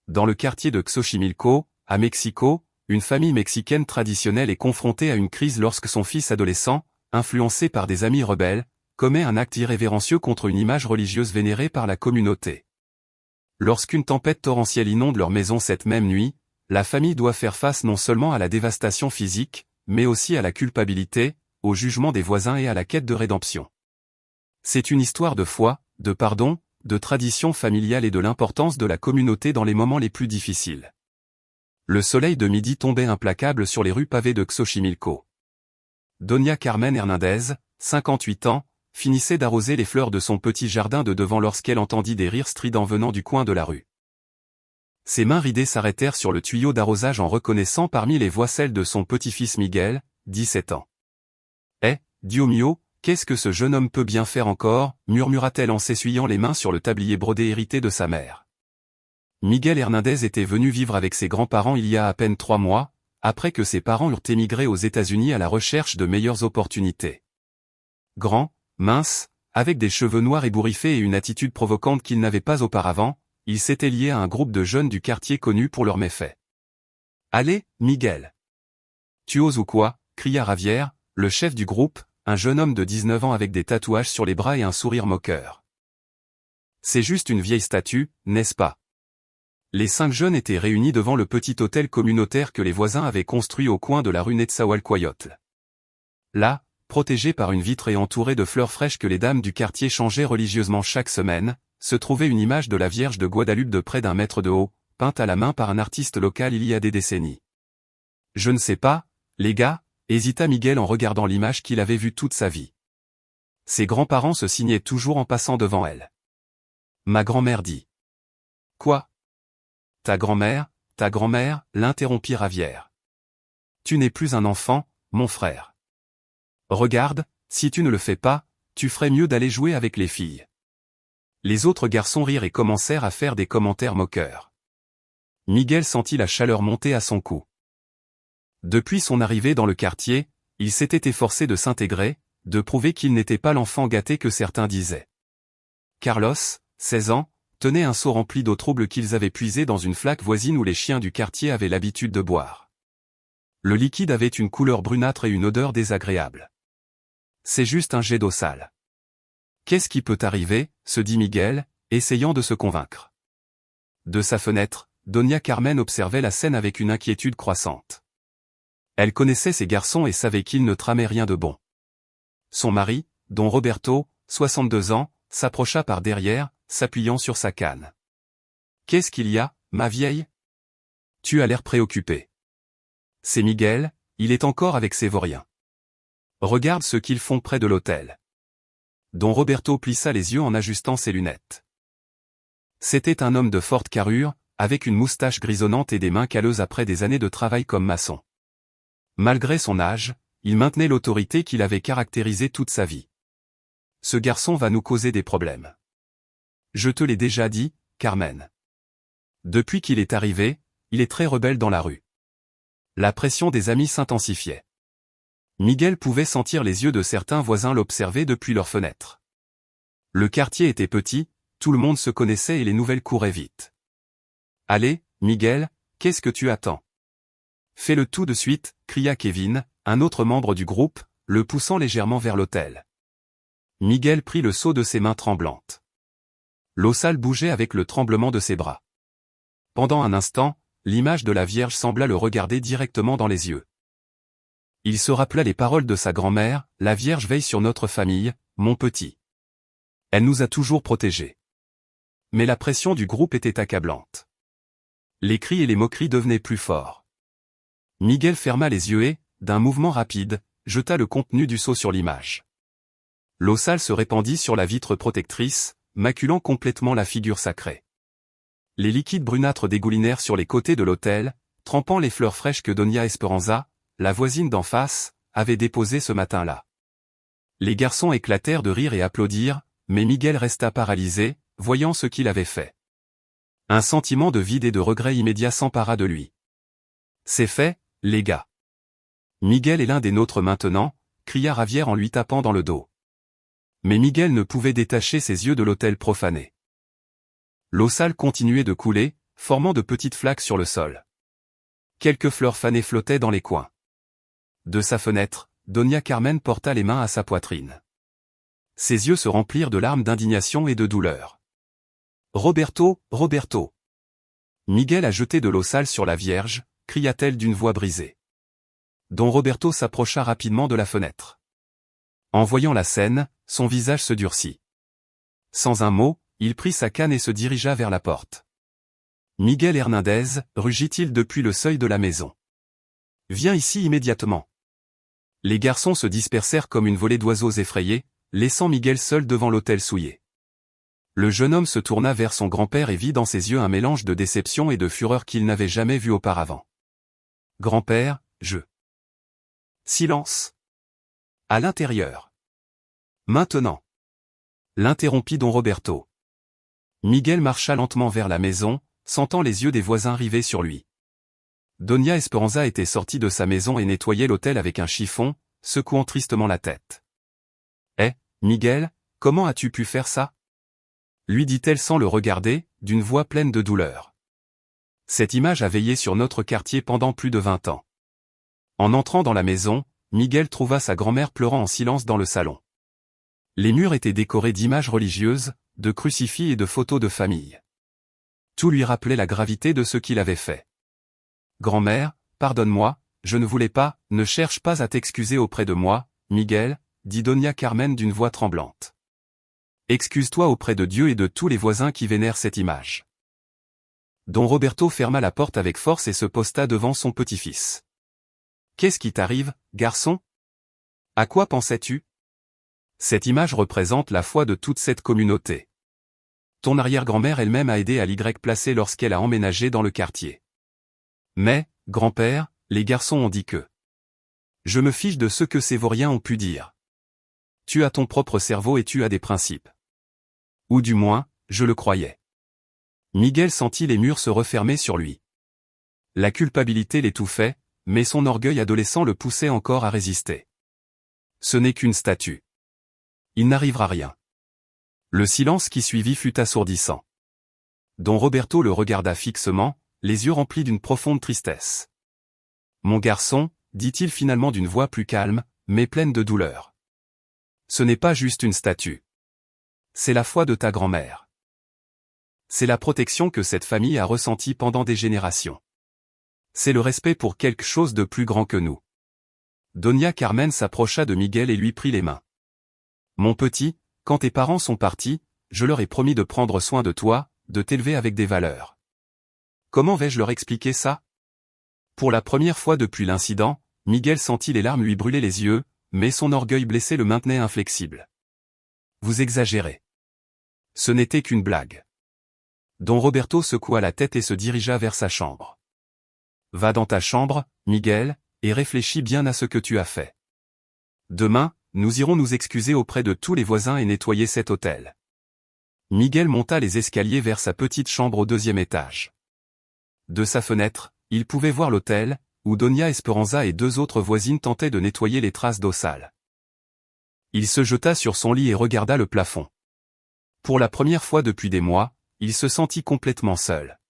Dans le quartier de Xochimilco, à Mexico, une famille mexicaine traditionnelle est confrontée à une crise lorsque son fils adolescent, influencé par des amis rebelles, commet un acte irrévérencieux contre une image religieuse vénérée par la communauté. Lorsqu'une tempête torrentielle inonde leur maison cette même nuit, la famille doit faire face non seulement à la dévastation physique, mais aussi à la culpabilité, au jugement des voisins et à la quête de rédemption. C'est une histoire de foi, de pardon, de tradition familiale et de l'importance de la communauté dans les moments les plus difficiles. Le soleil de midi tombait implacable sur les rues pavées de Xochimilco. Doña Carmen Hernández, 58 ans, finissait d'arroser les fleurs de son petit jardin de devant lorsqu'elle entendit des rires stridents venant du coin de la rue. Ses mains ridées s'arrêtèrent sur le tuyau d'arrosage en reconnaissant parmi les voix celle de son petit-fils Miguel, 17 ans. « Eh, Dios mio, qu'est-ce que ce jeune homme peut bien faire encore » murmura-t-elle en s'essuyant les mains sur le tablier brodé hérité de sa mère. Miguel Hernández était venu vivre avec ses grands-parents il y a à peine 3 mois, après que ses parents eurent émigré aux États-Unis à la recherche de meilleures opportunités. Grand, mince, avec des cheveux noirs ébouriffés et une attitude provocante qu'il n'avait pas auparavant, il s'était lié à un groupe de jeunes du quartier connus pour leurs méfaits. « Allez, Miguel. Tu oses ou quoi » cria Javier, le chef du groupe, un jeune homme de 19 ans avec des tatouages sur les bras et un sourire moqueur. « C'est juste une vieille statue, n'est-ce pas ?» Les 5 jeunes étaient réunis devant le petit hôtel communautaire que les voisins avaient construit au coin de la rue Netzahualcoyotl. Là, protégé par une vitre et entouré de fleurs fraîches que les dames du quartier changeaient religieusement chaque semaine, se trouvait une image de la Vierge de Guadalupe de près d'1 mètre de haut, peinte à la main par un artiste local il y a des décennies. « Je ne sais pas, les gars » hésita Miguel en regardant l'image qu'il avait vue toute sa vie. Ses grands-parents se signaient toujours en passant devant elle. Ma grand-mère dit. « Quoi ? Ta grand-mère, l'interrompit Javier. Tu n'es plus un enfant, mon frère. Regarde, si tu ne le fais pas, tu ferais mieux d'aller jouer avec les filles. » Les autres garçons rirent et commencèrent à faire des commentaires moqueurs. Miguel sentit la chaleur monter à son cou. Depuis son arrivée dans le quartier, il s'était efforcé de s'intégrer, de prouver qu'il n'était pas l'enfant gâté que certains disaient. Carlos, 16 ans, tenait un seau rempli d'eau trouble qu'ils avaient puisé dans une flaque voisine où les chiens du quartier avaient l'habitude de boire. Le liquide avait une couleur brunâtre et une odeur désagréable. C'est juste un jet d'eau sale. Qu'est-ce qui peut arriver, se dit Miguel, essayant de se convaincre. De sa fenêtre, Doña Carmen observait la scène avec une inquiétude croissante. Elle connaissait ces garçons et savait qu'ils ne tramaient rien de bon. Son mari, don Roberto, 62 ans, s'approcha par derrière, s'appuyant sur sa canne. « Qu'est-ce qu'il y a, ma vieille ? Tu as l'air préoccupée. » « C'est Miguel, il est encore avec ses vauriens. Regarde ce qu'ils font près de l'hôtel. » Don Roberto plissa les yeux en ajustant ses lunettes. C'était un homme de forte carrure, avec une moustache grisonnante et des mains calleuses après des années de travail comme maçon. Malgré son âge, il maintenait l'autorité qu'il avait caractérisée toute sa vie. « Ce garçon va nous causer des problèmes. Je te l'ai déjà dit, Carmen. Depuis qu'il est arrivé, il est très rebelle dans la rue. » La pression des amis s'intensifiait. Miguel pouvait sentir les yeux de certains voisins l'observer depuis leurs fenêtres. Le quartier était petit, tout le monde se connaissait et les nouvelles couraient vite. « Allez, Miguel, qu'est-ce que tu attends ? Fais-le tout de suite » cria Kevin, un autre membre du groupe, le poussant légèrement vers l'hôtel. Miguel prit le seau de ses mains tremblantes. L'eau sale bougeait avec le tremblement de ses bras. Pendant un instant, l'image de la Vierge sembla le regarder directement dans les yeux. Il se rappela les paroles de sa grand-mère, « La Vierge veille sur notre famille, mon petit. Elle nous a toujours protégés. » Mais la pression du groupe était accablante. Les cris et les moqueries devenaient plus forts. Miguel ferma les yeux et, d'un mouvement rapide, jeta le contenu du seau sur l'image. L'eau sale se répandit sur la vitre protectrice, maculant complètement la figure sacrée. Les liquides brunâtres dégoulinèrent sur les côtés de l'hôtel, trempant les fleurs fraîches que Doña Esperanza, la voisine d'en face, avait déposées ce matin-là. Les garçons éclatèrent de rire et applaudirent, mais Miguel resta paralysé, voyant ce qu'il avait fait. Un sentiment de vide et de regret immédiat s'empara de lui. « C'est fait, les gars. Miguel est l'un des nôtres maintenant » cria Javier en lui tapant dans le dos. Mais Miguel ne pouvait détacher ses yeux de l'autel profané. L'eau sale continuait de couler, formant de petites flaques sur le sol. Quelques fleurs fanées flottaient dans les coins. De sa fenêtre, Doña Carmen porta les mains à sa poitrine. Ses yeux se remplirent de larmes d'indignation et de douleur. « Roberto, Roberto !» Miguel a jeté de l'eau sale sur la Vierge, cria-t-elle d'une voix brisée. Don Roberto s'approcha rapidement de la fenêtre. En voyant la scène, son visage se durcit. Sans un mot, il prit sa canne et se dirigea vers la porte. « Miguel Hernandez » rugit-il depuis le seuil de la maison. « Viens ici immédiatement !» Les garçons se dispersèrent comme une volée d'oiseaux effrayés, laissant Miguel seul devant l'autel souillé. Le jeune homme se tourna vers son grand-père et vit dans ses yeux un mélange de déception et de fureur qu'il n'avait jamais vu auparavant. « Grand-père, je... » Silence. À l'intérieur. Maintenant. L'interrompit don Roberto. Miguel marcha lentement vers la maison, sentant les yeux des voisins rivés sur lui. Doña Esperanza était sortie de sa maison et nettoyait l'autel avec un chiffon, secouant tristement la tête. « Eh, Miguel, comment as-tu pu faire ça ?» lui dit-elle sans le regarder, d'une voix pleine de douleur. Cette image a veillé sur notre quartier pendant plus de 20 ans. En entrant dans la maison, Miguel trouva sa grand-mère pleurant en silence dans le salon. Les murs étaient décorés d'images religieuses, de crucifix et de photos de famille. Tout lui rappelait la gravité de ce qu'il avait fait. « Grand-mère, pardonne-moi, je ne voulais pas, ne cherche pas à t'excuser auprès de moi, Miguel, » dit Doña Carmen d'une voix tremblante. « Excuse-toi auprès de Dieu et de tous les voisins qui vénèrent cette image. » Don Roberto ferma la porte avec force et se posta devant son petit-fils. « Qu'est-ce qui t'arrive, garçon? À quoi pensais-tu? Cette image représente la foi de toute cette communauté. Ton arrière-grand-mère elle-même a aidé à l'Y placé lorsqu'elle a emménagé dans le quartier. Mais, grand-père, les garçons ont dit que... Je me fiche de ce que ces vauriens ont pu dire. Tu as ton propre cerveau et tu as des principes. Ou du moins, je le croyais. » Miguel sentit les murs se refermer sur lui. La culpabilité l'étouffait, mais son orgueil adolescent le poussait encore à résister. Ce n'est qu'une statue. Il n'arrivera rien. Le silence qui suivit fut assourdissant. Don Roberto le regarda fixement, les yeux remplis d'une profonde tristesse. « Mon garçon, » dit-il finalement d'une voix plus calme, mais pleine de douleur. « Ce n'est pas juste une statue. C'est la foi de ta grand-mère. C'est la protection que cette famille a ressentie pendant des générations. C'est le respect pour quelque chose de plus grand que nous. » Doña Carmen s'approcha de Miguel et lui prit les mains. « Mon petit, quand tes parents sont partis, je leur ai promis de prendre soin de toi, de t'élever avec des valeurs. Comment vais-je leur expliquer ça ?» Pour la première fois depuis l'incident, Miguel sentit les larmes lui brûler les yeux, mais son orgueil blessé le maintenait inflexible. « Vous exagérez. Ce n'était qu'une blague. » Don Roberto secoua la tête et se dirigea vers sa chambre. « Va dans ta chambre, Miguel, et réfléchis bien à ce que tu as fait. Demain, nous irons nous excuser auprès de tous les voisins et nettoyer cet hôtel. » Miguel monta les escaliers vers sa petite chambre au 2e étage. De sa fenêtre, il pouvait voir l'hôtel, où Doña Esperanza et 2 autres voisines tentaient de nettoyer les traces d'eau sale. Il se jeta sur son lit et regarda le plafond. Pour la première fois depuis des mois, il se sentit complètement seul.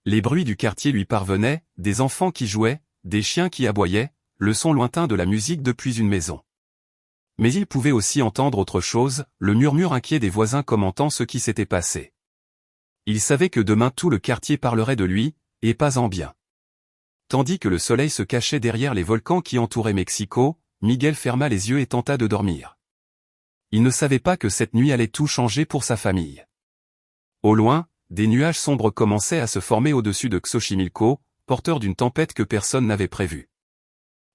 Les bruits du quartier lui parvenaient, des enfants qui jouaient, des chiens qui aboyaient, le son lointain de la musique depuis une maison. Mais il pouvait aussi entendre autre chose, le murmure inquiet des voisins commentant ce qui s'était passé. Il savait que demain tout le quartier parlerait de lui, et pas en bien. Tandis que le soleil se cachait derrière les volcans qui entouraient Mexico, Miguel ferma les yeux et tenta de dormir. Il ne savait pas que cette nuit allait tout changer pour sa famille. Au loin, des nuages sombres commençaient à se former au-dessus de Xochimilco, porteurs d'une tempête que personne n'avait prévue.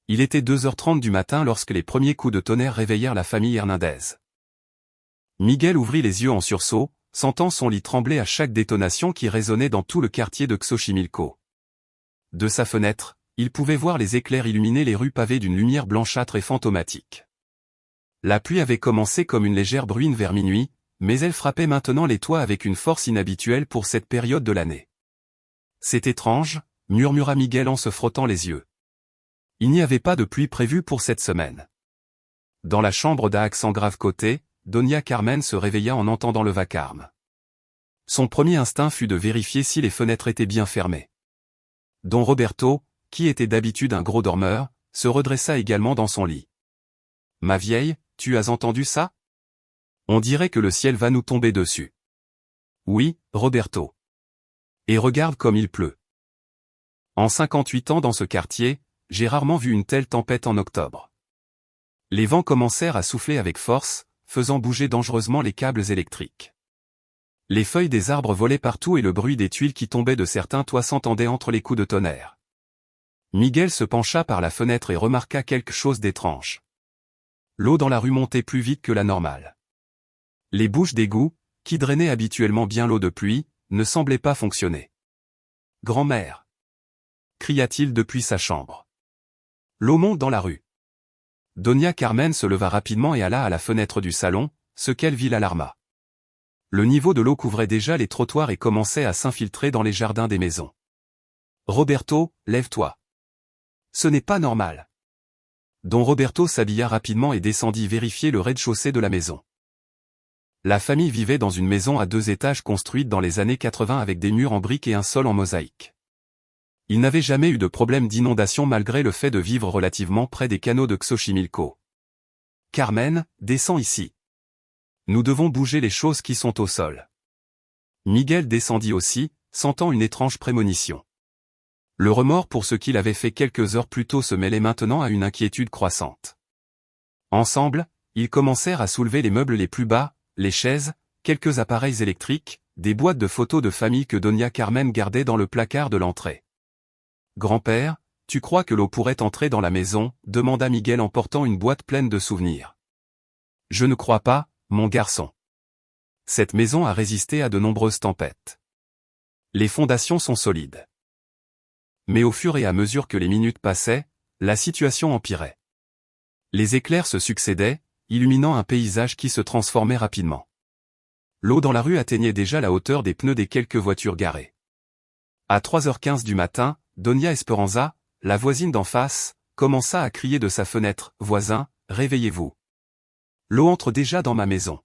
Il était 2h30 du matin lorsque les premiers coups de tonnerre réveillèrent la famille Hernandez. Miguel ouvrit les yeux en sursaut, sentant son lit trembler à chaque détonation qui résonnait dans tout le quartier de Xochimilco. De sa fenêtre, il pouvait voir les éclairs illuminer les rues pavées d'une lumière blanchâtre et fantomatique. La pluie avait commencé comme une légère bruine vers minuit, mais elle frappait maintenant les toits avec une force inhabituelle pour cette période de l'année. « C'est étrange », murmura Miguel en se frottant les yeux. Il n'y avait pas de pluie prévue pour cette semaine. Dans la chambre d'à accent grave côté, Doña Carmen se réveilla en entendant le vacarme. Son premier instinct fut de vérifier si les fenêtres étaient bien fermées. Don Roberto, qui était d'habitude un gros dormeur, se redressa également dans son lit. « Ma vieille, tu as entendu ça? On dirait que le ciel va nous tomber dessus. »« Oui, Roberto. Et regarde comme il pleut. En 58 ans dans ce quartier, j'ai rarement vu une telle tempête en octobre. » Les vents commencèrent à souffler avec force, faisant bouger dangereusement les câbles électriques. Les feuilles des arbres volaient partout et le bruit des tuiles qui tombaient de certains toits s'entendait entre les coups de tonnerre. Miguel se pencha par la fenêtre et remarqua quelque chose d'étrange. L'eau dans la rue montait plus vite que la normale. Les bouches d'égout, qui drainaient habituellement bien l'eau de pluie, ne semblaient pas fonctionner. « Grand-mère !» cria-t-il depuis sa chambre. « L'eau monte dans la rue. » Doña Carmen se leva rapidement et alla à la fenêtre du salon, ce qu'elle vit l'alarma. Le niveau de l'eau couvrait déjà les trottoirs et commençait à s'infiltrer dans les jardins des maisons. « Roberto, lève-toi. Ce n'est pas normal. » Don Roberto s'habilla rapidement et descendit vérifier le rez-de-chaussée de la maison. La famille vivait dans une maison à 2 étages construite dans les années 80 avec des murs en briques et un sol en mosaïque. Il n'avait jamais eu de problème d'inondation malgré le fait de vivre relativement près des canaux de Xochimilco. « Carmen, descends ici. Nous devons bouger les choses qui sont au sol. » Miguel descendit aussi, sentant une étrange prémonition. Le remords pour ce qu'il avait fait quelques heures plus tôt se mêlait maintenant à une inquiétude croissante. Ensemble, ils commencèrent à soulever les meubles les plus bas, les chaises, quelques appareils électriques, des boîtes de photos de famille que Doña Carmen gardait dans le placard de l'entrée. « Grand-père, tu crois que l'eau pourrait entrer dans la maison ?» demanda Miguel en portant une boîte pleine de souvenirs. « Je ne crois pas, mon garçon. Cette maison a résisté à de nombreuses tempêtes. Les fondations sont solides. » Mais au fur et à mesure que les minutes passaient, la situation empirait. Les éclairs se succédaient, illuminant un paysage qui se transformait rapidement. L'eau dans la rue atteignait déjà la hauteur des pneus des quelques voitures garées. À 3h15 du matin, Doña Esperanza, la voisine d'en face, commença à crier de sa fenêtre « Voisin, réveillez-vous. L'eau entre déjà dans ma maison. »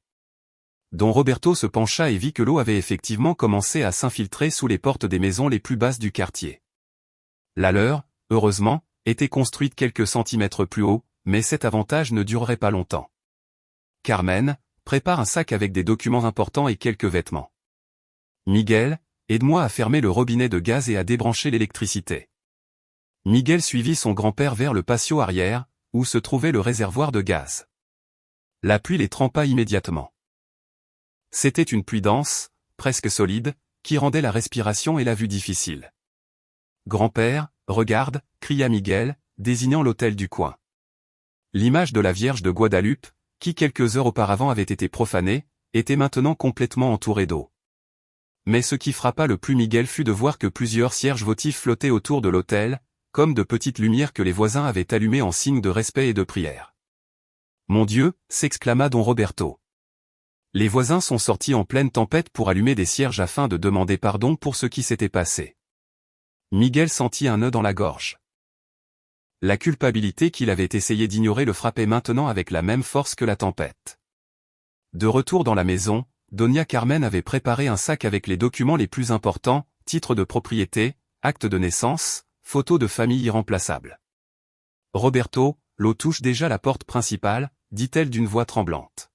Don Roberto se pencha et vit que l'eau avait effectivement commencé à s'infiltrer sous les portes des maisons les plus basses du quartier. La leur, heureusement, était construite quelques centimètres plus haut, mais cet avantage ne durerait pas longtemps. Carmen, prépare un sac avec des documents importants et quelques vêtements. Miguel, aide-moi à fermer le robinet de gaz et à débrancher l'électricité. Miguel suivit son grand-père vers le patio arrière, où se trouvait le réservoir de gaz. La pluie les trempa immédiatement. C'était une pluie dense, presque solide, qui rendait la respiration et la vue difficiles. « Grand-père, regarde » cria Miguel, désignant l'autel du coin. L'image de la Vierge de Guadalupe, qui quelques heures auparavant avait été profanée, était maintenant complètement entourée d'eau. Mais ce qui frappa le plus Miguel fut de voir que plusieurs cierges votifs flottaient autour de l'autel, comme de petites lumières que les voisins avaient allumées en signe de respect et de prière. « Mon Dieu !» s'exclama Don Roberto. Les voisins sont sortis en pleine tempête pour allumer des cierges afin de demander pardon pour ce qui s'était passé. Miguel sentit un nœud dans la gorge. La culpabilité qu'il avait essayé d'ignorer le frappait maintenant avec la même force que la tempête. De retour dans la maison, Doña Carmen avait préparé un sac avec les documents les plus importants, titres de propriété, actes de naissance, photos de famille irremplaçables. « Roberto, l'eau touche déjà la porte principale » dit-elle d'une voix tremblante.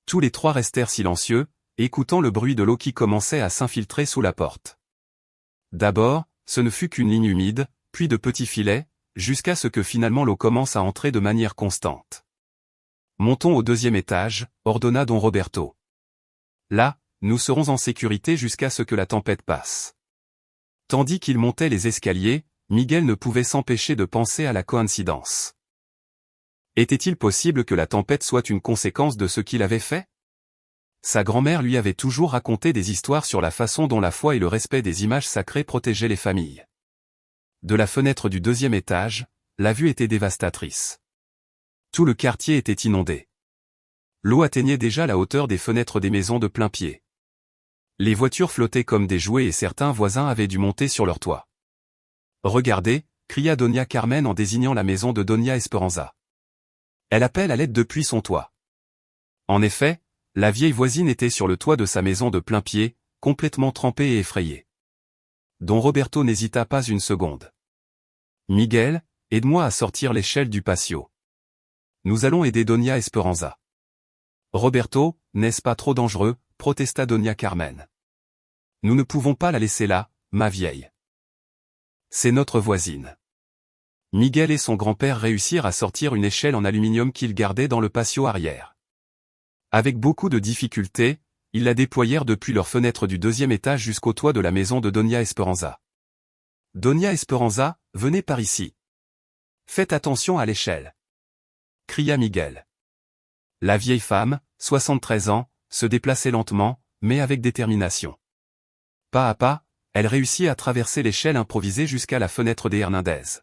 Tous les trois restèrent silencieux, écoutant le bruit de l'eau qui commençait à s'infiltrer sous la porte. D'abord, ce ne fut qu'une ligne humide, puis de petits filets, jusqu'à ce que finalement l'eau commence à entrer de manière constante. « Montons au 2e étage » ordonna Don Roberto. « Là, nous serons en sécurité jusqu'à ce que la tempête passe. » Tandis qu'il montait les escaliers, Miguel ne pouvait s'empêcher de penser à la coïncidence. Était-il possible que la tempête soit une conséquence de ce qu'il avait fait? Sa grand-mère lui avait toujours raconté des histoires sur la façon dont la foi et le respect des images sacrées protégeaient les familles. De la fenêtre du 2e étage, la vue était dévastatrice. Tout le quartier était inondé. L'eau atteignait déjà la hauteur des fenêtres des maisons de plain-pied. Les voitures flottaient comme des jouets et certains voisins avaient dû monter sur leur toit. « Regardez » cria Doña Carmen en désignant la maison de Doña Esperanza. Elle appelle à l'aide depuis son toit. En effet, la vieille voisine était sur le toit de sa maison de plain-pied, complètement trempé et effrayé. Don Roberto n'hésita pas une seconde. Miguel, aide-moi à sortir l'échelle du patio. Nous allons aider Doña Esperanza. Roberto, n'est-ce pas trop dangereux, protesta Doña Carmen. Nous ne pouvons pas la laisser là, ma vieille. C'est notre voisine. Miguel et son grand-père réussirent à sortir une échelle en aluminium qu'ils gardaient dans le patio arrière. Avec beaucoup de difficultés, ils la déployèrent depuis leur fenêtre du deuxième étage jusqu'au toit de la maison de Doña Esperanza. Doña Esperanza, venez par ici. Faites attention à l'échelle. Cria Miguel. La vieille femme, 73 ans, se déplaçait lentement, mais avec détermination. Pas à pas, elle réussit à traverser l'échelle improvisée jusqu'à la fenêtre des Hernandez.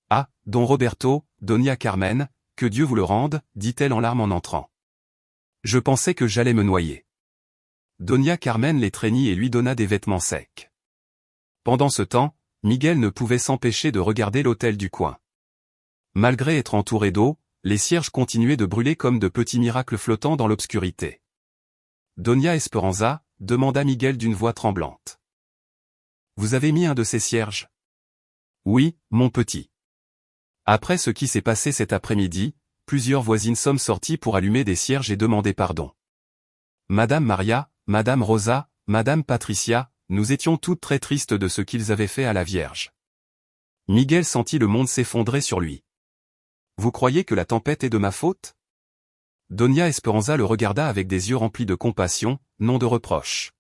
Ah, Don Roberto, Doña Carmen, que Dieu vous le rende, dit-elle en larmes en entrant. Je pensais que j'allais me noyer. Doña Carmen l'étreignit et lui donna des vêtements secs. Pendant ce temps, Miguel ne pouvait s'empêcher de regarder l'hôtel du coin. Malgré être entouré d'eau, les cierges continuaient de brûler comme de petits miracles flottants dans l'obscurité. Doña Esperanza, demanda Miguel d'une voix tremblante. Vous avez mis un de ces cierges? Oui, mon petit. Après ce qui s'est passé cet après-midi, plusieurs voisines sont sorties pour allumer des cierges et demander pardon. Madame Maria, Madame Rosa, Madame Patricia, nous étions toutes très tristes de ce qu'ils avaient fait à la Vierge. Miguel sentit le monde s'effondrer sur lui. Vous croyez que la tempête est de ma faute? Doña Esperanza le regarda avec des yeux remplis de compassion, non de reproche.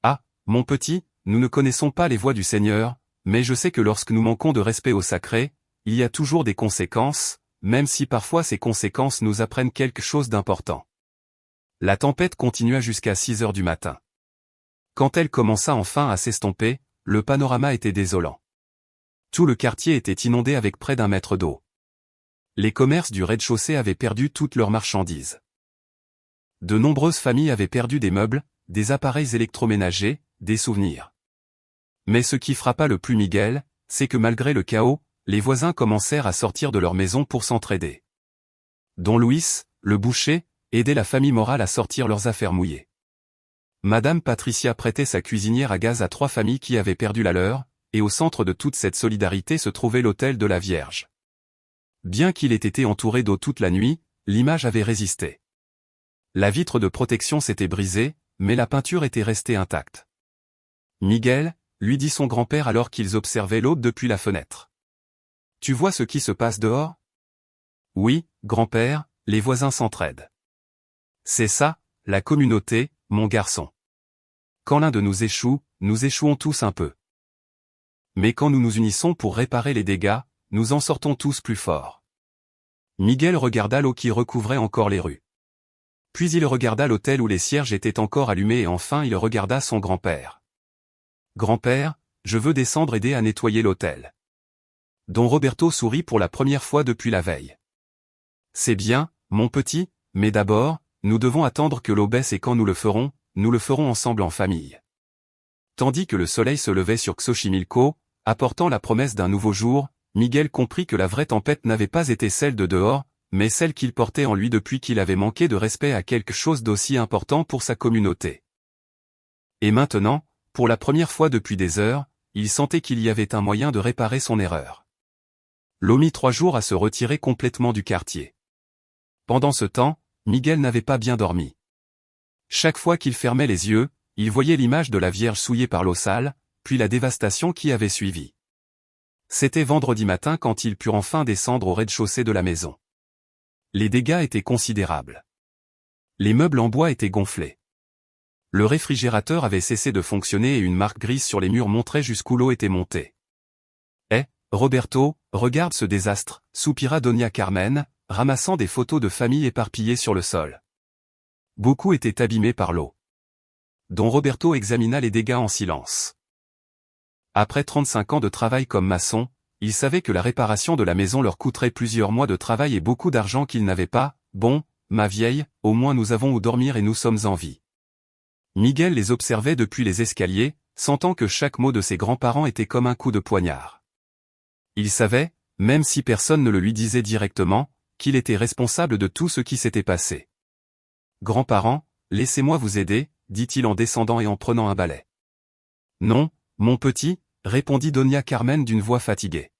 Ah, mon petit, nous ne connaissons pas les voies du Seigneur, mais je sais que lorsque nous manquons de respect au sacré, il y a toujours des conséquences, même si parfois ces conséquences nous apprennent quelque chose d'important. La tempête continua jusqu'à 6 heures du matin. Quand elle commença enfin à s'estomper, le panorama était désolant. Tout le quartier était inondé avec près d'1 mètre d'eau. Les commerces du rez-de-chaussée avaient perdu toutes leurs marchandises. De nombreuses familles avaient perdu des meubles, des appareils électroménagers, des souvenirs. Mais ce qui frappa le plus Miguel, c'est que malgré le chaos, les voisins commencèrent à sortir de leur maison pour s'entraider. Don Luis, le boucher, aidait la famille morale à sortir leurs affaires mouillées. Madame Patricia prêtait sa cuisinière à gaz à 3 familles qui avaient perdu la leur, et au centre de toute cette solidarité se trouvait l'autel de la Vierge. Bien qu'il ait été entouré d'eau toute la nuit, l'image avait résisté. La vitre de protection s'était brisée, mais la peinture était restée intacte. Miguel, lui dit son grand-père alors qu'ils observaient l'aube depuis la fenêtre. Tu vois ce qui se passe dehors? Oui, grand-père, les voisins s'entraident. C'est ça, la communauté, mon garçon. Quand l'un de nous échoue, nous échouons tous un peu. Mais quand nous nous unissons pour réparer les dégâts, nous en sortons tous plus forts. Miguel regarda l'eau qui recouvrait encore les rues. Puis il regarda l'hôtel où les cierges étaient encore allumés et enfin il regarda son grand-père. Grand-père, je veux descendre aider à nettoyer l'hôtel. Don Roberto sourit pour la première fois depuis la veille. C'est bien, mon petit, mais d'abord, nous devons attendre que l'eau baisse et quand nous le ferons ensemble en famille. Tandis que le soleil se levait sur Xochimilco, apportant la promesse d'un nouveau jour, Miguel comprit que la vraie tempête n'avait pas été celle de dehors, mais celle qu'il portait en lui depuis qu'il avait manqué de respect à quelque chose d'aussi important pour sa communauté. Et maintenant, pour la première fois depuis des heures, il sentait qu'il y avait un moyen de réparer son erreur. L'eau mit 3 jours à se retirer complètement du quartier. Pendant ce temps, Miguel n'avait pas bien dormi. Chaque fois qu'il fermait les yeux, il voyait l'image de la Vierge souillée par l'eau sale, puis la dévastation qui avait suivi. C'était vendredi matin quand ils purent enfin descendre au rez-de-chaussée de la maison. Les dégâts étaient considérables. Les meubles en bois étaient gonflés. Le réfrigérateur avait cessé de fonctionner et une marque grise sur les murs montrait jusqu'où l'eau était montée. « Eh, Roberto, regarde ce désastre » soupira Doña Carmen, ramassant des photos de famille éparpillées sur le sol. Beaucoup étaient abîmés par l'eau. Don Roberto examina les dégâts en silence. Après 35 ans de travail comme maçon, il savait que la réparation de la maison leur coûterait plusieurs mois de travail et beaucoup d'argent qu'ils n'avaient pas. Bon, ma vieille, au moins nous avons où dormir et nous sommes en vie. Miguel les observait depuis les escaliers, sentant que chaque mot de ses grands-parents était comme un coup de poignard. Il savait, même si personne ne le lui disait directement, qu'il était responsable de tout ce qui s'était passé. « Grands-parents, laissez-moi vous aider » dit-il en descendant et en prenant un balai. Non, mon petit, répondit Doña Carmen d'une voix fatiguée.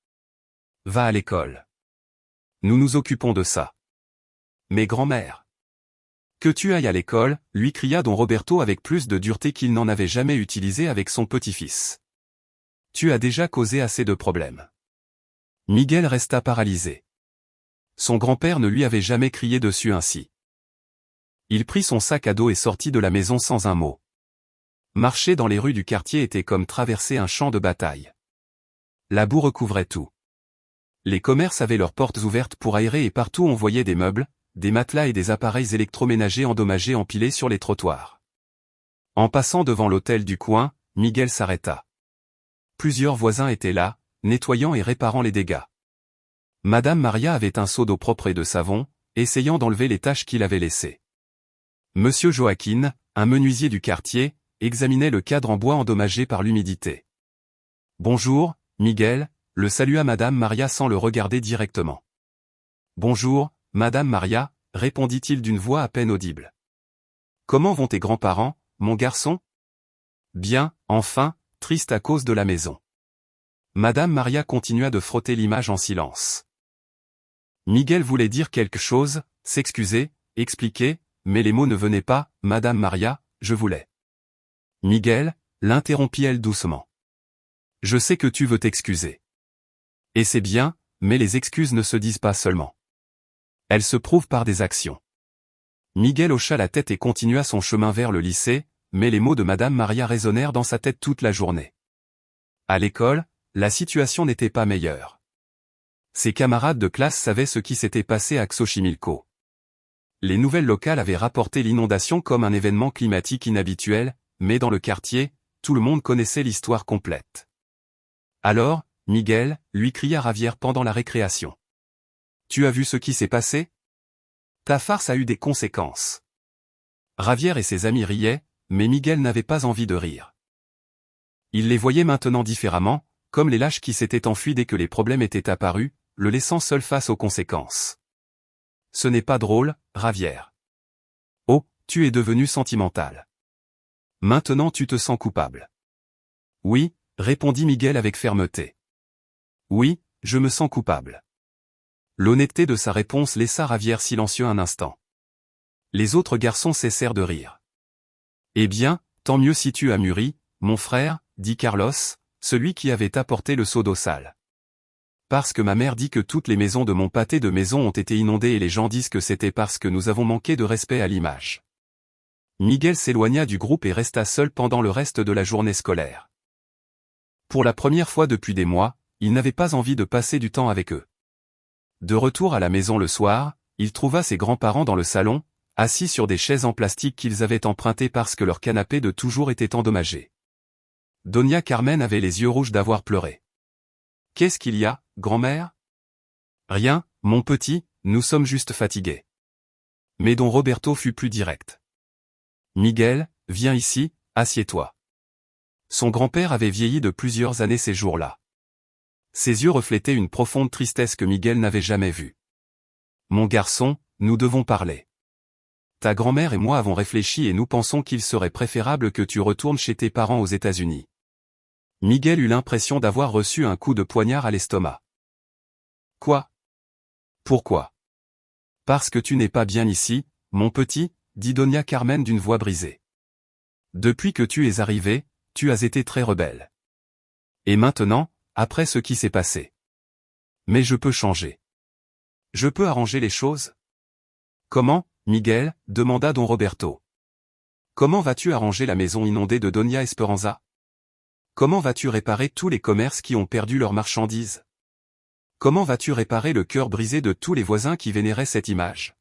Va à l'école. Nous nous occupons de ça. Mais grand-mère. Que tu ailles à l'école, lui cria don Roberto avec plus de dureté qu'il n'en avait jamais utilisé avec son petit-fils. Tu as déjà causé assez de problèmes. Miguel resta paralysé. Son grand-père ne lui avait jamais crié dessus ainsi. Il prit son sac à dos et sortit de la maison sans un mot. Marcher dans les rues du quartier était comme traverser un champ de bataille. La boue recouvrait tout. Les commerces avaient leurs portes ouvertes pour aérer et partout on voyait des meubles, des matelas et des appareils électroménagers endommagés empilés sur les trottoirs. En passant devant l'hôtel du coin, Miguel s'arrêta. Plusieurs voisins étaient là, nettoyant et réparant les dégâts. Madame Maria avait un seau d'eau propre et de savon, essayant d'enlever les taches qu'il avait laissées. Monsieur Joaquin, un menuisier du quartier, examinait le cadre en bois endommagé par l'humidité. Bonjour, Miguel, le salua Madame Maria sans le regarder directement. Bonjour, Madame Maria, répondit-il d'une voix à peine audible. Comment vont tes grands-parents, mon garçon? Bien, enfin, triste à cause de la maison. Madame Maria continua de frotter l'image en silence. Miguel voulait dire quelque chose, s'excuser, expliquer, mais les mots ne venaient pas. Madame Maria, je voulais. Miguel, l'interrompit-elle doucement. Je sais que tu veux t'excuser. Et c'est bien, mais les excuses ne se disent pas seulement. Elles se prouvent par des actions. Miguel hocha la tête et continua son chemin vers le lycée, mais les mots de Madame Maria résonnèrent dans sa tête toute la journée. À l'école, la situation n'était pas meilleure. Ses camarades de classe savaient ce qui s'était passé à Xochimilco. Les nouvelles locales avaient rapporté l'inondation comme un événement climatique inhabituel, mais dans le quartier, tout le monde connaissait l'histoire complète. Alors, Miguel, lui cria Javier pendant la récréation. Tu as vu ce qui s'est passé? Ta farce a eu des conséquences. Javier et ses amis riaient, mais Miguel n'avait pas envie de rire. Il les voyait maintenant différemment, comme les lâches qui s'étaient enfuis dès que les problèmes étaient apparus, le laissant seul face aux conséquences. Ce n'est pas drôle, Javier. Oh, tu es devenu sentimental. Maintenant tu te sens coupable. Oui, répondit Miguel avec fermeté. Oui, je me sens coupable. L'honnêteté de sa réponse laissa Javier silencieux un instant. Les autres garçons cessèrent de rire. Eh bien, tant mieux si tu as mûri, mon frère, dit Carlos, celui qui avait apporté le seau d'eau sale. Parce que ma mère dit que toutes les maisons de mon pâté de maison ont été inondées et les gens disent que c'était parce que nous avons manqué de respect à l'image. Miguel s'éloigna du groupe et resta seul pendant le reste de la journée scolaire. Pour la première fois depuis des mois, il n'avait pas envie de passer du temps avec eux. De retour à la maison le soir, il trouva ses grands-parents dans le salon, assis sur des chaises en plastique qu'ils avaient empruntées parce que leur canapé de toujours était endommagé. Doña Carmen avait les yeux rouges d'avoir pleuré. « Qu'est-ce qu'il y a, grand-mère ?»« Rien, mon petit, nous sommes juste fatigués. » Mais don Roberto fut plus direct. « Miguel, viens ici, assieds-toi. » Son grand-père avait vieilli de plusieurs années ces jours-là. Ses yeux reflétaient une profonde tristesse que Miguel n'avait jamais vue. « Mon garçon, nous devons parler. Ta grand-mère et moi avons réfléchi et nous pensons qu'il serait préférable que tu retournes chez tes parents aux États-Unis. » Miguel eut l'impression d'avoir reçu un coup de poignard à l'estomac. « Quoi? Pourquoi? »« Parce que tu n'es pas bien ici, mon petit, dit Doña Carmen d'une voix brisée. Depuis que tu es arrivé, tu as été très rebelle. Et maintenant, après ce qui s'est passé. Mais je peux changer. Je peux arranger les choses? » Comment, Miguel, demanda don Roberto. Comment vas-tu arranger la maison inondée de Doña Esperanza? Comment vas-tu réparer tous les commerces qui ont perdu leurs marchandises? Comment vas-tu réparer le cœur brisé de tous les voisins qui vénéraient cette image?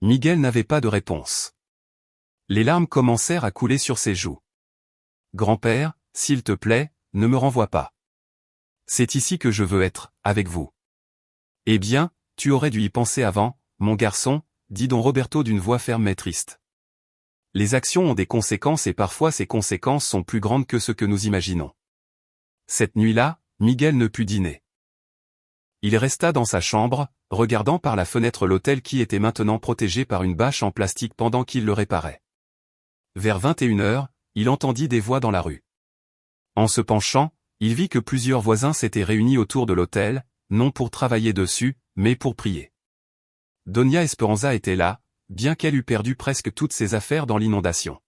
Miguel n'avait pas de réponse. Les larmes commencèrent à couler sur ses joues. Grand-père, s'il te plaît, ne me renvoie pas. C'est ici que je veux être, avec vous. Eh bien, tu aurais dû y penser avant, mon garçon, dit don Roberto d'une voix ferme mais triste. Les actions ont des conséquences et parfois ces conséquences sont plus grandes que ce que nous imaginons. Cette nuit-là, Miguel ne put dîner. Il resta dans sa chambre, regardant par la fenêtre l'hôtel qui était maintenant protégé par une bâche en plastique pendant qu'il le réparait. vers 21h, il entendit des voix dans la rue. En se penchant, il vit que plusieurs voisins s'étaient réunis autour de l'autel, non pour travailler dessus, mais pour prier. Doña Esperanza était là, bien qu'elle eût perdu presque toutes ses affaires dans l'inondation.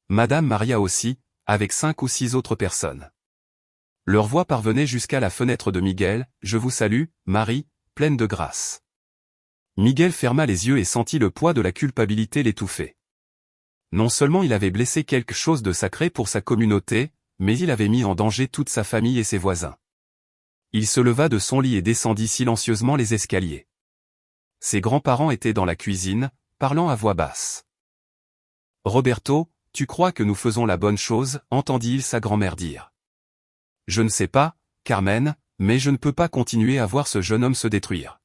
Madame Maria aussi, avec 5 ou 6 autres personnes. Leur voix parvenait jusqu'à la fenêtre de Miguel. « Je vous salue, Marie, pleine de grâce. » Miguel ferma les yeux et sentit le poids de la culpabilité l'étouffer. Non seulement il avait blessé quelque chose de sacré pour sa communauté, mais il avait mis en danger toute sa famille et ses voisins. Il se leva de son lit et descendit silencieusement les escaliers. Ses grands-parents étaient dans la cuisine, parlant à voix basse. « Roberto, tu crois que nous faisons la bonne chose ?» entendit-il sa grand-mère dire. « Je ne sais pas, Carmen, mais je ne peux pas continuer à voir ce jeune homme se détruire.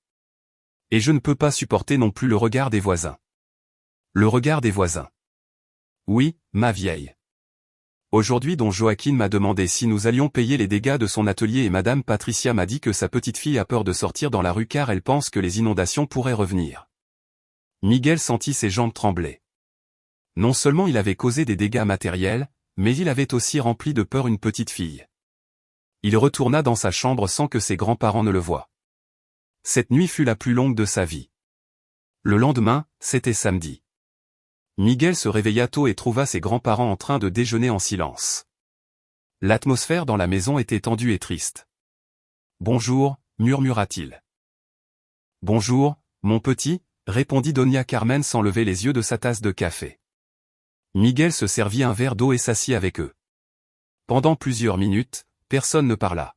Et je ne peux pas supporter non plus le regard des voisins. » Le regard des voisins. « Oui, ma vieille. Aujourd'hui don Joaquin m'a demandé si nous allions payer les dégâts de son atelier et madame Patricia m'a dit que sa petite fille a peur de sortir dans la rue car elle pense que les inondations pourraient revenir. » Miguel sentit ses jambes trembler. Non seulement il avait causé des dégâts matériels, mais il avait aussi rempli de peur une petite fille. Il retourna dans sa chambre sans que ses grands-parents ne le voient. Cette nuit fut la plus longue de sa vie. Le lendemain, c'était samedi. Miguel se réveilla tôt et trouva ses grands-parents en train de déjeuner en silence. L'atmosphère dans la maison était tendue et triste. « Bonjour » murmura-t-il. « Bonjour, mon petit » répondit Doña Carmen sans lever les yeux de sa tasse de café. Miguel se servit un verre d'eau et s'assit avec eux. Pendant plusieurs minutes, personne ne parla.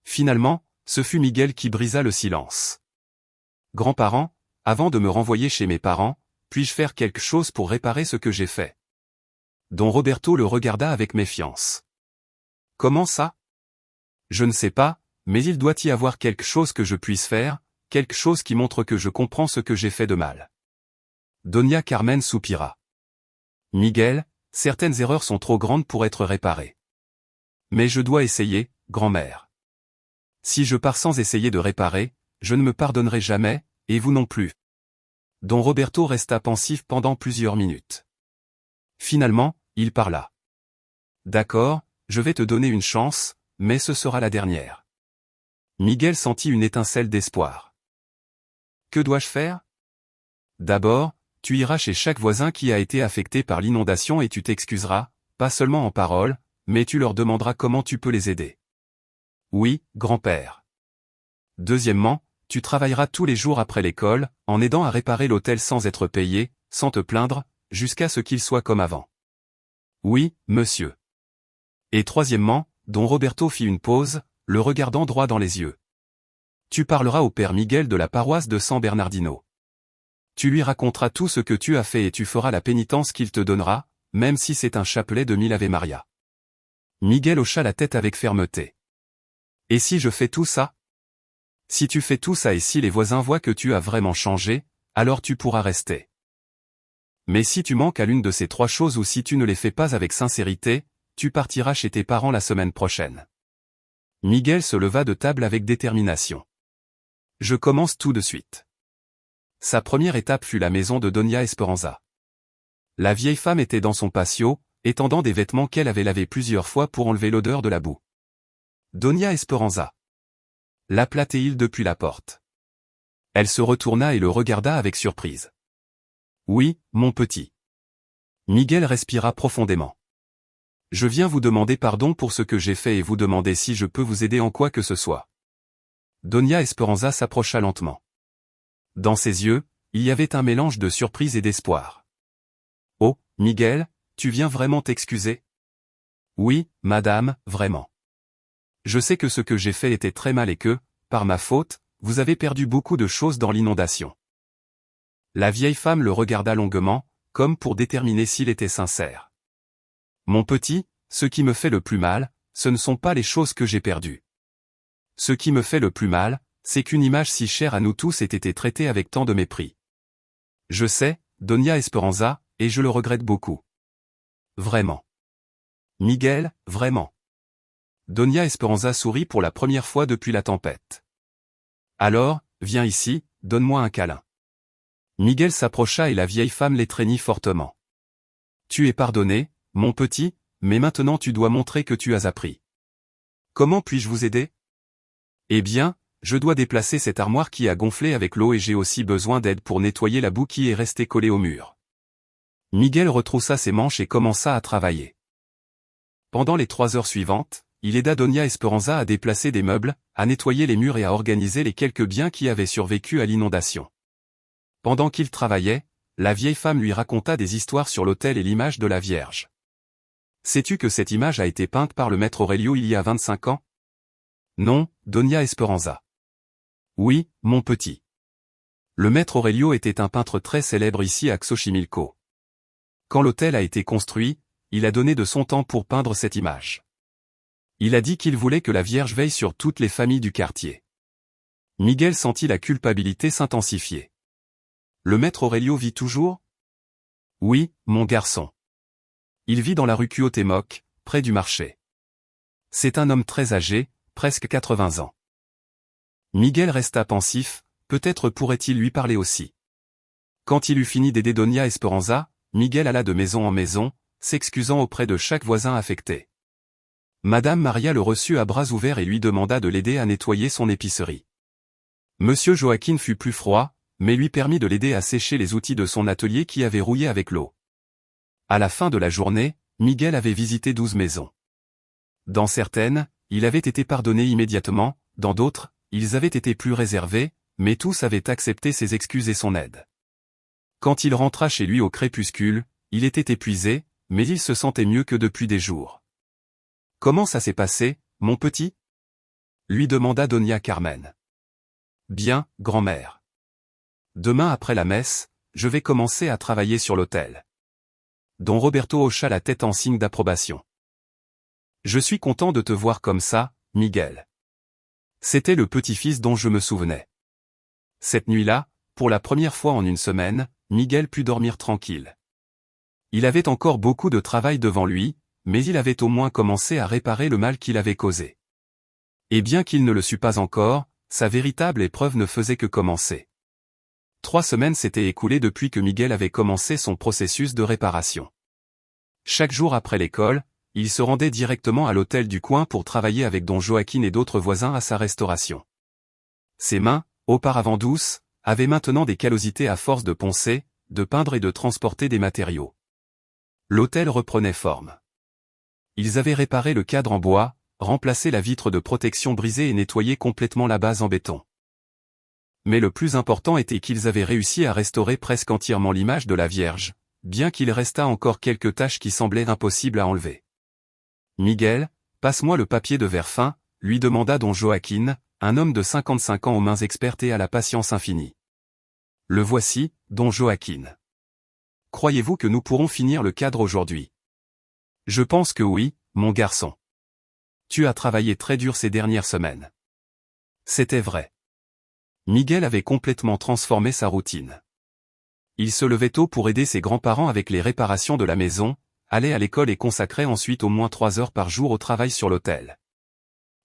Finalement, ce fut Miguel qui brisa le silence. « Grands-parents, avant de me renvoyer chez mes parents, puis-je faire quelque chose pour réparer ce que j'ai fait ?» Don Roberto le regarda avec méfiance. « Comment ça ? Je ne sais pas, mais il doit y avoir quelque chose que je puisse faire, quelque chose qui montre que je comprends ce que j'ai fait de mal. » Doña Carmen soupira. « Miguel, certaines erreurs sont trop grandes pour être réparées. Mais je dois essayer, grand-mère. Si je pars sans essayer de réparer, je ne me pardonnerai jamais, et vous non plus. » Don Roberto resta pensif pendant plusieurs minutes. Finalement, il parla. « D'accord, je vais te donner une chance, mais ce sera la dernière. » Miguel sentit une étincelle d'espoir. « Que dois-je faire ? D'abord, tu iras chez chaque voisin qui a été affecté par l'inondation et tu t'excuseras, pas seulement en paroles, mais tu leur demanderas comment tu peux les aider. » Oui, grand-père. Deuxièmement, tu travailleras tous les jours après l'école, en aidant à réparer l'hôtel sans être payé, sans te plaindre, jusqu'à ce qu'il soit comme avant. Oui, monsieur. Et troisièmement, don Roberto fit une pause, le regardant droit dans les yeux. Tu parleras au père Miguel de la paroisse de San Bernardino. Tu lui raconteras tout ce que tu as fait et tu feras la pénitence qu'il te donnera, même si c'est un chapelet de 1000 Ave Maria. Miguel hocha la tête avec fermeté. Et si je fais tout ça ? Si tu fais tout ça et si les voisins voient que tu as vraiment changé, alors tu pourras rester. Mais si tu manques à l'une de ces 3 choses ou si tu ne les fais pas avec sincérité, tu partiras chez tes parents la semaine prochaine. Miguel se leva de table avec détermination. Je commence tout de suite. Sa première étape fut la maison de Doña Esperanza. La vieille femme était dans son patio, étendant des vêtements qu'elle avait lavés plusieurs fois pour enlever l'odeur de la boue. Doña Esperanza. L'appela-t-il depuis la porte. Elle se retourna et le regarda avec surprise. Oui, mon petit. Miguel respira profondément. Je viens vous demander pardon pour ce que j'ai fait et vous demander si je peux vous aider en quoi que ce soit. Doña Esperanza s'approcha lentement. Dans ses yeux, il y avait un mélange de surprise et d'espoir. Oh, Miguel, tu viens vraiment t'excuser ? Oui, madame, vraiment. Je sais que ce que j'ai fait était très mal et que, par ma faute, vous avez perdu beaucoup de choses dans l'inondation. La vieille femme le regarda longuement, comme pour déterminer s'il était sincère. Mon petit, ce qui me fait le plus mal, ce ne sont pas les choses que j'ai perdues. Ce qui me fait le plus mal, c'est qu'une image si chère à nous tous ait été traitée avec tant de mépris. Je sais, Doña Esperanza, et je le regrette beaucoup. Vraiment. Miguel, vraiment. Doña Esperanza sourit pour la première fois depuis la tempête. Alors, viens ici, donne-moi un câlin. Miguel s'approcha et la vieille femme l'étreignit fortement. Tu es pardonné, mon petit, mais maintenant tu dois montrer que tu as appris. Comment puis-je vous aider? Eh bien, je dois déplacer cette armoire qui a gonflé avec l'eau et j'ai aussi besoin d'aide pour nettoyer la boue qui est restée collée au mur. Miguel retroussa ses manches et commença à travailler. Pendant les 3 heures suivantes, il aida Doña Esperanza à déplacer des meubles, à nettoyer les murs et à organiser les quelques biens qui avaient survécu à l'inondation. Pendant qu'il travaillait, la vieille femme lui raconta des histoires sur l'autel et l'image de la Vierge. Sais-tu que cette image a été peinte par le maître Aurelio il y a 25 ans? Non, Doña Esperanza. Oui, mon petit. Le maître Aurelio était un peintre très célèbre ici à Xochimilco. Quand l'autel a été construit, il a donné de son temps pour peindre cette image. Il a dit qu'il voulait que la Vierge veille sur toutes les familles du quartier. Miguel sentit la culpabilité s'intensifier. Le maître Aurelio vit toujours? Oui, mon garçon. Il vit dans la rue Cuauhtémoc, près du marché. C'est un homme très âgé, presque 80 ans. Miguel resta pensif, peut-être pourrait-il lui parler aussi. Quand il eut fini d'aider Doña Esperanza, Miguel alla de maison en maison, s'excusant auprès de chaque voisin affecté. Madame Maria le reçut à bras ouverts et lui demanda de l'aider à nettoyer son épicerie. Monsieur Joaquin fut plus froid, mais lui permit de l'aider à sécher les outils de son atelier qui avaient rouillé avec l'eau. À la fin de la journée, Miguel avait visité 12 maisons. Dans certaines, il avait été pardonné immédiatement, dans d'autres, ils avaient été plus réservés, mais tous avaient accepté ses excuses et son aide. Quand il rentra chez lui au crépuscule, il était épuisé, mais il se sentait mieux que depuis des jours. « Comment ça s'est passé, mon petit ?» lui demanda Doña Carmen. « Bien, grand-mère. Demain après la messe, je vais commencer à travailler sur l'autel. » Don Roberto hocha la tête en signe d'approbation. « Je suis content de te voir comme ça, Miguel. » C'était le petit-fils dont je me souvenais. Cette nuit-là, pour la première fois en une semaine, Miguel put dormir tranquille. Il avait encore beaucoup de travail devant lui, mais il avait au moins commencé à réparer le mal qu'il avait causé. Et bien qu'il ne le sût pas encore, sa véritable épreuve ne faisait que commencer. 3 semaines s'étaient écoulées depuis que Miguel avait commencé son processus de réparation. Chaque jour après l'école, il se rendait directement à l'hôtel du coin pour travailler avec Don Joaquin et d'autres voisins à sa restauration. Ses mains, auparavant douces, avaient maintenant des callosités à force de poncer, de peindre et de transporter des matériaux. L'hôtel reprenait forme. Ils avaient réparé le cadre en bois, remplacé la vitre de protection brisée et nettoyé complètement la base en béton. Mais le plus important était qu'ils avaient réussi à restaurer presque entièrement l'image de la Vierge, bien qu'il restât encore quelques taches qui semblaient impossibles à enlever. « Miguel, passe-moi le papier de verre fin », lui demanda Don Joaquin, un homme de 55 ans aux mains expertes et à la patience infinie. « Le voici, Don Joaquin. Croyez-vous que nous pourrons finir le cadre aujourd'hui? » « Je pense que oui, mon garçon. Tu as travaillé très dur ces dernières semaines. » C'était vrai. Miguel avait complètement transformé sa routine. Il se levait tôt pour aider ses grands-parents avec les réparations de la maison, allait à l'école et consacrait ensuite au moins 3 heures par jour au travail sur l'hôtel.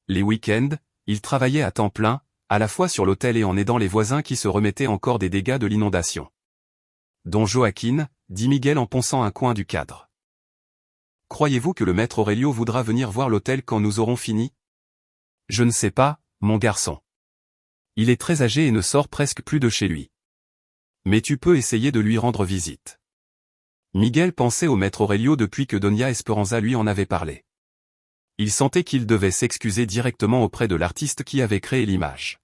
Les week-ends, il travaillait à temps plein, à la fois sur l'hôtel et en aidant les voisins qui se remettaient encore des dégâts de l'inondation. « Don Joaquin », dit Miguel en ponçant un coin du cadre. « Croyez-vous que le maître Aurelio voudra venir voir l'hôtel quand nous aurons fini? » « Je ne sais pas, mon garçon. Il est très âgé et ne sort presque plus de chez lui. Mais tu peux essayer de lui rendre visite. » Miguel pensait au maître Aurelio depuis que Doña Esperanza lui en avait parlé. Il sentait qu'il devait s'excuser directement auprès de l'artiste qui avait créé l'image.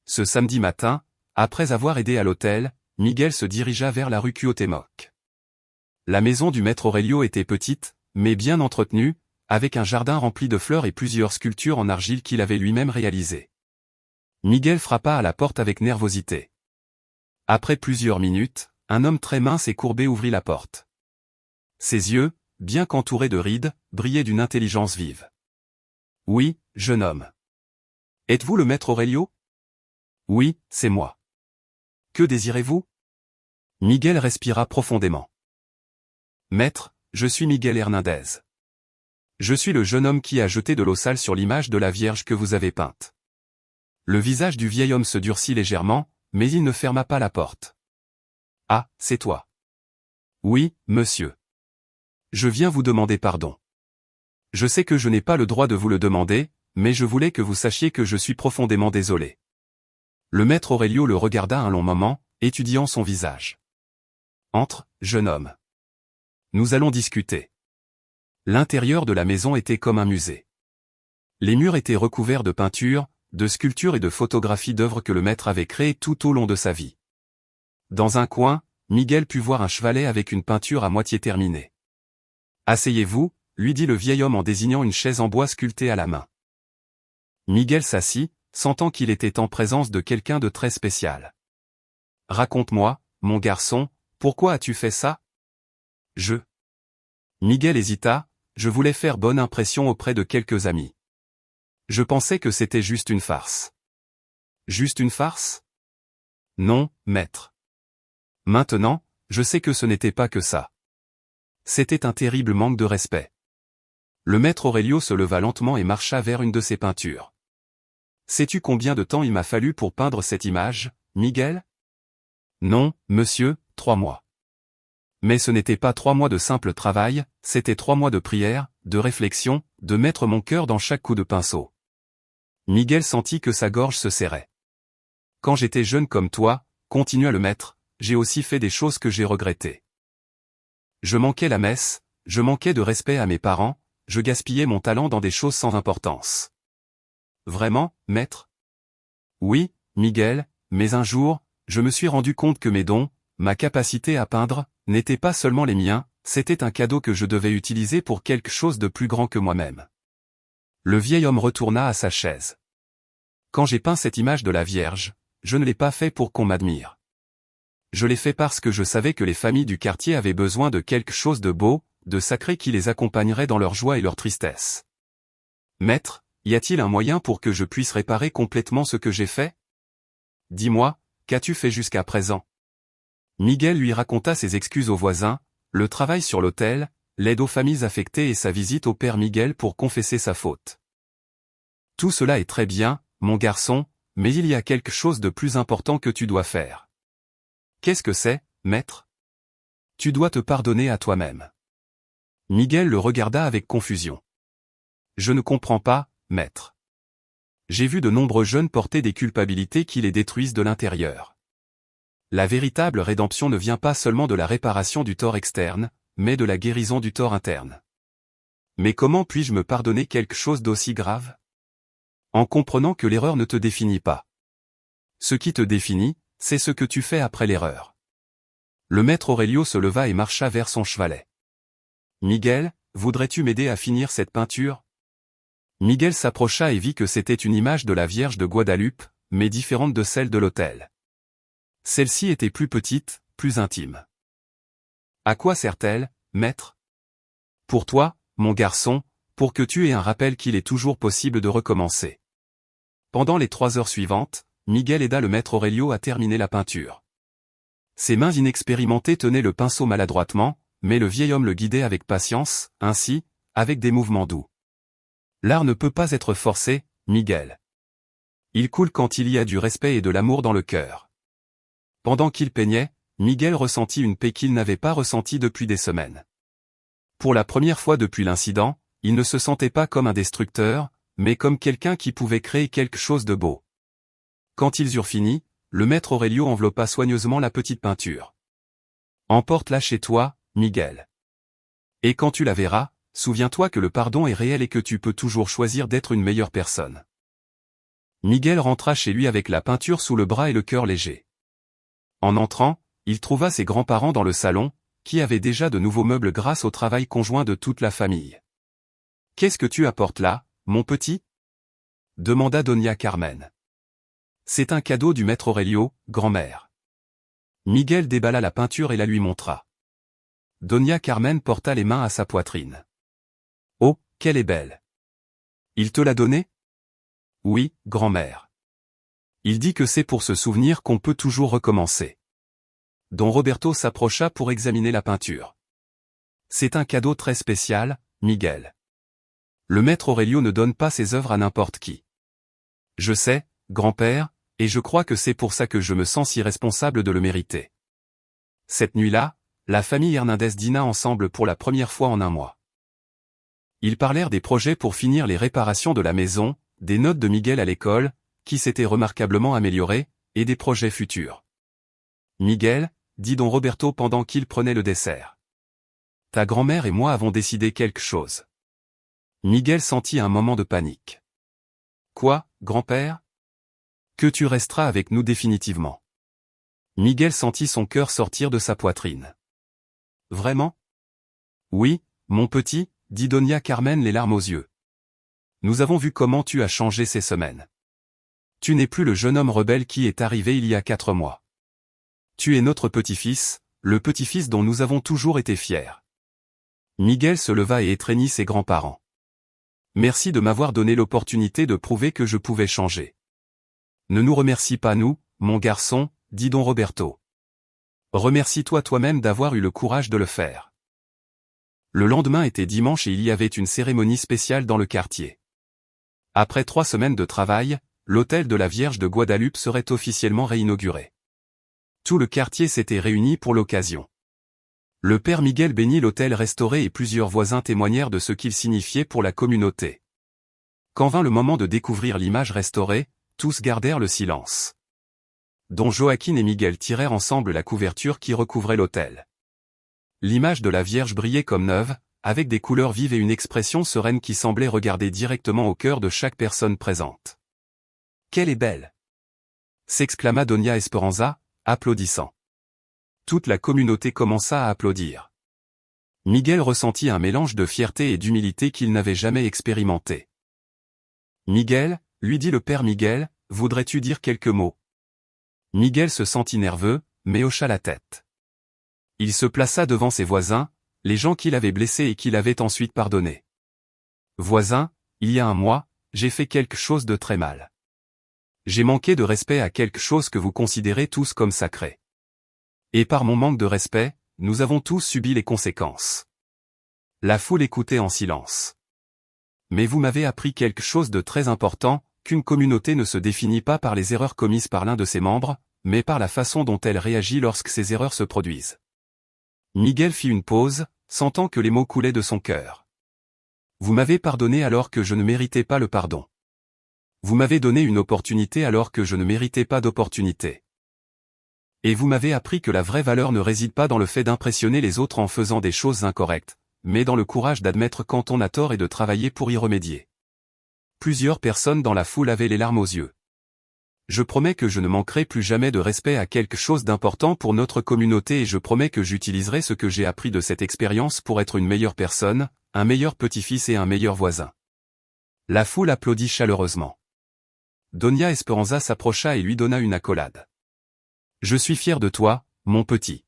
Ce samedi matin, après avoir aidé à l'hôtel, Miguel se dirigea vers la rue Cuauhtémoc. La maison du maître Aurelio était petite, mais bien entretenue, avec un jardin rempli de fleurs et plusieurs sculptures en argile qu'il avait lui-même réalisées. Miguel frappa à la porte avec nervosité. Après plusieurs minutes, un homme très mince et courbé ouvrit la porte. Ses yeux, bien qu'entourés de rides, brillaient d'une intelligence vive. « Oui, jeune homme. Êtes-vous le maître Aurelio? »« Oui, c'est moi. »« Que désirez-vous » Miguel respira profondément. « Maître, je suis Miguel Hernandez. Je suis le jeune homme qui a jeté de l'eau sale sur l'image de la Vierge que vous avez peinte. » Le visage du vieil homme se durcit légèrement, mais il ne ferma pas la porte. « Ah, c'est toi. »« Oui, monsieur. Je viens vous demander pardon. Je sais que je n'ai pas le droit de vous le demander, mais je voulais que vous sachiez que je suis profondément désolé. Le maître Aurelio le regarda un long moment, étudiant son visage. Entre, jeune homme. Nous allons discuter. L'intérieur de la maison était comme un musée. Les murs étaient recouverts de peintures, de sculptures et de photographies d'œuvres que le maître avait créées tout au long de sa vie. Dans un coin, Miguel put voir un chevalet avec une peinture à moitié terminée. « Asseyez-vous » lui dit le vieil homme en désignant une chaise en bois sculptée à la main. Miguel s'assit, sentant qu'il était en présence de quelqu'un de très spécial. « Raconte-moi, mon garçon, pourquoi as-tu fait ça ? » Miguel hésita, je voulais faire bonne impression auprès de quelques amis. Je pensais que c'était juste une farce. Juste une farce ? Non, maître. Maintenant, je sais que ce n'était pas que ça. C'était un terrible manque de respect. Le maître Aurelio se leva lentement et marcha vers une de ses peintures. Sais-tu combien de temps il m'a fallu pour peindre cette image, Miguel ? Non, monsieur, 3 mois. Mais ce n'était pas 3 mois de simple travail, c'était 3 mois de prière, de réflexion, de mettre mon cœur dans chaque coup de pinceau. Miguel sentit que sa gorge se serrait. Quand j'étais jeune comme toi, continua le maître, j'ai aussi fait des choses que j'ai regrettées. Je manquais la messe, je manquais de respect à mes parents, je gaspillais mon talent dans des choses sans importance. Vraiment, maître ? Oui, Miguel, mais un jour, je me suis rendu compte que mes dons, ma capacité à peindre, n'étaient pas seulement les miens, c'était un cadeau que je devais utiliser pour quelque chose de plus grand que moi-même. Le vieil homme retourna à sa chaise. Quand j'ai peint cette image de la Vierge, je ne l'ai pas fait pour qu'on m'admire. Je l'ai fait parce que je savais que les familles du quartier avaient besoin de quelque chose de beau, de sacré qui les accompagnerait dans leur joie et leur tristesse. Maître, y a-t-il un moyen pour que je puisse réparer complètement ce que j'ai fait ? Dis-moi, qu'as-tu fait jusqu'à présent ? Miguel lui raconta ses excuses aux voisins, le travail sur l'autel, l'aide aux familles affectées et sa visite au père Miguel pour confesser sa faute. Tout cela est très bien, mon garçon, mais il y a quelque chose de plus important que tu dois faire. Qu'est-ce que c'est, maître ? Tu dois te pardonner à toi-même. Miguel le regarda avec confusion. Je ne comprends pas, maître. J'ai vu de nombreux jeunes porter des culpabilités qui les détruisent de l'intérieur. La véritable rédemption ne vient pas seulement de la réparation du tort externe, mais de la guérison du tort interne. Mais comment puis-je me pardonner quelque chose d'aussi grave ? En comprenant que l'erreur ne te définit pas. Ce qui te définit, c'est ce que tu fais après l'erreur. Le maître Aurelio se leva et marcha vers son chevalet. Miguel, voudrais-tu m'aider à finir cette peinture ? Miguel s'approcha et vit que c'était une image de la Vierge de Guadalupe, mais différente de celle de l'autel. Celle-ci était plus petite, plus intime. À quoi sert-elle, maître ? Pour toi, mon garçon, pour que tu aies un rappel qu'il est toujours possible de recommencer. Pendant les 3 heures suivantes, Miguel aida le maître Aurelio à terminer la peinture. Ses mains inexpérimentées tenaient le pinceau maladroitement, mais le vieil homme le guidait avec patience, ainsi, avec des mouvements doux. L'art ne peut pas être forcé, Miguel. Il coule quand il y a du respect et de l'amour dans le cœur. Pendant qu'il peignait, Miguel ressentit une paix qu'il n'avait pas ressentie depuis des semaines. Pour la première fois depuis l'incident, il ne se sentait pas comme un destructeur, mais comme quelqu'un qui pouvait créer quelque chose de beau. Quand ils eurent fini, le maître Aurelio enveloppa soigneusement la petite peinture. « Emporte-la chez toi, Miguel. Et quand tu la verras, souviens-toi que le pardon est réel et que tu peux toujours choisir d'être une meilleure personne. » Miguel rentra chez lui avec la peinture sous le bras et le cœur léger. En entrant, il trouva ses grands-parents dans le salon, qui avaient déjà de nouveaux meubles grâce au travail conjoint de toute la famille. « Qu'est-ce que tu apportes là, mon petit ?» demanda Doña Carmen. « C'est un cadeau du maître Aurelio, grand-mère. » Miguel déballa la peinture et la lui montra. Doña Carmen porta les mains à sa poitrine. « Oh, qu'elle est belle !»« Il te l'a donnée ?»« Oui, grand-mère. Il dit que c'est pour se souvenir qu'on peut toujours recommencer. » Don Roberto s'approcha pour examiner la peinture. « C'est un cadeau très spécial, Miguel. Le maître Aurelio ne donne pas ses œuvres à n'importe qui. Je sais, grand-père, et je crois que c'est pour ça que je me sens si responsable de le mériter. » Cette nuit-là, la famille Hernandez dîna ensemble pour la première fois en un mois. Ils parlèrent des projets pour finir les réparations de la maison, des notes de Miguel à l'école, qui s'étaient remarquablement améliorées, et des projets futurs. Miguel, dit don Roberto pendant qu'il prenait le dessert. Ta grand-mère et moi avons décidé quelque chose. Miguel sentit un moment de panique. Quoi, grand-père? Que tu resteras avec nous définitivement. Miguel sentit son cœur sortir de sa poitrine. Vraiment? Oui, mon petit, dit Doña Carmen les larmes aux yeux. Nous avons vu comment tu as changé ces semaines. Tu n'es plus le jeune homme rebelle qui est arrivé il y a 4 mois. Tu es notre petit-fils, le petit-fils dont nous avons toujours été fiers. Miguel se leva et étreignit ses grands-parents. Merci de m'avoir donné l'opportunité de prouver que je pouvais changer. Ne nous remercie pas nous, mon garçon, dit don Roberto. Remercie-toi toi-même d'avoir eu le courage de le faire. Le lendemain était dimanche et il y avait une cérémonie spéciale dans le quartier. Après 3 semaines de travail, l'hôtel de la Vierge de Guadalupe serait officiellement réinauguré. Tout le quartier s'était réuni pour l'occasion. Le père Miguel bénit l'hôtel restauré et plusieurs voisins témoignèrent de ce qu'il signifiait pour la communauté. Quand vint le moment de découvrir l'image restaurée, tous gardèrent le silence. Don Joaquin et Miguel tirèrent ensemble la couverture qui recouvrait l'autel. L'image de la Vierge brillait comme neuve, avec des couleurs vives et une expression sereine qui semblait regarder directement au cœur de chaque personne présente. « Qu'elle est belle !» s'exclama Doña Esperanza, applaudissant. Toute la communauté commença à applaudir. Miguel ressentit un mélange de fierté et d'humilité qu'il n'avait jamais expérimenté. « Miguel, lui dit le père Miguel, voudrais-tu dire quelques mots ?» Miguel se sentit nerveux, mais hocha la tête. Il se plaça devant ses voisins, les gens qu'il avait blessés et qu'il avait ensuite pardonnés. « Voisins, il y a un mois, j'ai fait quelque chose de très mal. J'ai manqué de respect à quelque chose que vous considérez tous comme sacré. Et par mon manque de respect, nous avons tous subi les conséquences. » La foule écoutait en silence. « Mais vous m'avez appris quelque chose de très important, qu'une communauté ne se définit pas par les erreurs commises par l'un de ses membres, mais par la façon dont elle réagit lorsque ces erreurs se produisent. » Miguel fit une pause, sentant que les mots coulaient de son cœur. « Vous m'avez pardonné alors que je ne méritais pas le pardon. Vous m'avez donné une opportunité alors que je ne méritais pas d'opportunité. Et vous m'avez appris que la vraie valeur ne réside pas dans le fait d'impressionner les autres en faisant des choses incorrectes, mais dans le courage d'admettre quand on a tort et de travailler pour y remédier. » Plusieurs personnes dans la foule avaient les larmes aux yeux. « Je promets que je ne manquerai plus jamais de respect à quelque chose d'important pour notre communauté et je promets que j'utiliserai ce que j'ai appris de cette expérience pour être une meilleure personne, un meilleur petit-fils et un meilleur voisin. » La foule applaudit chaleureusement. Doña Esperanza s'approcha et lui donna une accolade. « Je suis fier de toi, mon petit. »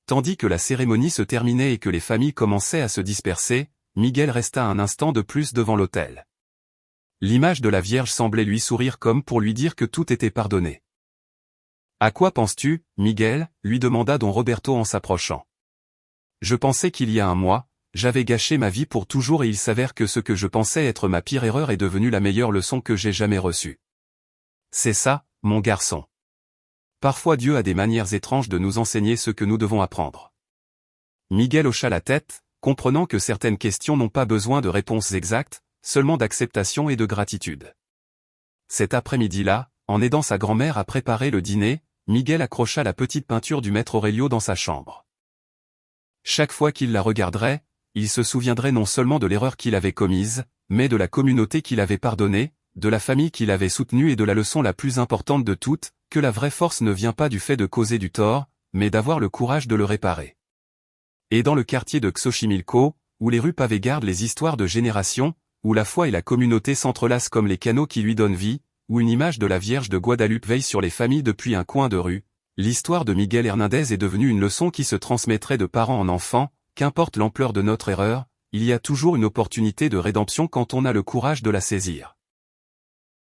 Tandis que la cérémonie se terminait et que les familles commençaient à se disperser, Miguel resta un instant de plus devant l'autel. L'image de la Vierge semblait lui sourire comme pour lui dire que tout était pardonné. « À quoi penses-tu, Miguel ?» lui demanda don Roberto en s'approchant. « Je pensais qu'il y a un mois, j'avais gâché ma vie pour toujours et il s'avère que ce que je pensais être ma pire erreur est devenu la meilleure leçon que j'ai jamais reçue. C'est ça, mon garçon. Parfois Dieu a des manières étranges de nous enseigner ce que nous devons apprendre. » Miguel hocha la tête, comprenant que certaines questions n'ont pas besoin de réponses exactes, seulement d'acceptation et de gratitude. Cet après-midi-là, en aidant sa grand-mère à préparer le dîner, Miguel accrocha la petite peinture du maître Aurelio dans sa chambre. Chaque fois qu'il la regarderait, il se souviendrait non seulement de l'erreur qu'il avait commise, mais de la communauté qu'il avait pardonnée, de la famille qu'il avait soutenue et de la leçon la plus importante de toutes, que la vraie force ne vient pas du fait de causer du tort, mais d'avoir le courage de le réparer. Et dans le quartier de Xochimilco, où les rues pavées gardent les histoires de générations, où la foi et la communauté s'entrelacent comme les canaux qui lui donnent vie, où une image de la Vierge de Guadalupe veille sur les familles depuis un coin de rue, l'histoire de Miguel Hernandez est devenue une leçon qui se transmettrait de parents en enfants, qu'importe l'ampleur de notre erreur, il y a toujours une opportunité de rédemption quand on a le courage de la saisir.